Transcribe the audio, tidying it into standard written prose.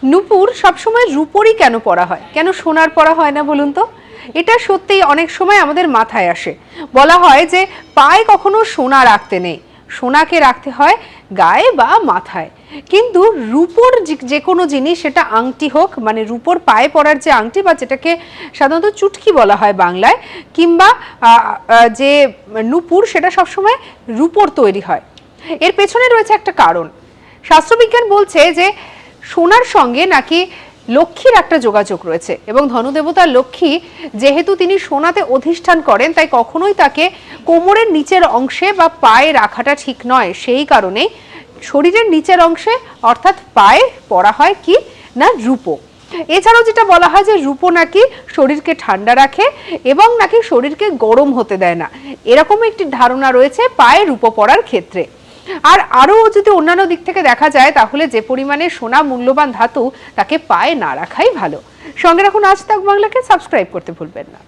নূপুর সবসময় রূপোরই কেন পরা হয়, কেন সোনার পরা হয় না বলুন তো? এটা সত্যিই অনেক সময় আমাদের মাথায় আসে। বলা হয় যে পায়ে কখনো সোনা রাখতে নেই, সোনাকে রাখতে হয় গায়ে বা মাথায়। কিন্তু রূপোর যে কোনো জিনিস, সেটা আংটি হোক, মানে রূপোর পায়ে পরার যে আংটি বা যেটাকে সাধারণত চুটকি বলা হয় বাংলায়, কিংবা যে নূপুর, সেটা সবসময় রূপোর তৈরি হয়। এর পেছনে রয়েছে একটা কারণ। শাস্ত্রবিজ্ঞান বলছে যে সোনার সঙ্গে নাকি লক্ষ্মীর একটা যোগাযোগ রয়েছে, এবং ধনদেবতা লক্ষ্মী যেহেতু তিনি সোনাতে অধিষ্ঠান করেন, তাই কখনোই তাকে কোমরের নিচের অংশে বা পায়ে রাখাটা ঠিক নয়। সেই কারণেই শরীরের নিচের অংশে অর্থাৎ পায়ে পরা হয় কি না রূপো। এছাড়াও যেটা বলা হয় যে রূপো নাকি শরীরকে ঠান্ডা রাখে এবং নাকি শরীরকে গরম হতে দেয় না, এরকম একটি ধারণা রয়েছে পায়ে রূপো পরার ক্ষেত্রে। আর আরো যদি অন্যান্য দিক থেকে দেখা যায়, তাহলে যে পরিমাণে সোনা মূল্যবান ধাতু, তাকে পায়ে না রাখাই ভালো। সঙ্গে রাখুন আজ তাক বাংলাকে, সাবস্ক্রাইব করতে ভুলবেন না।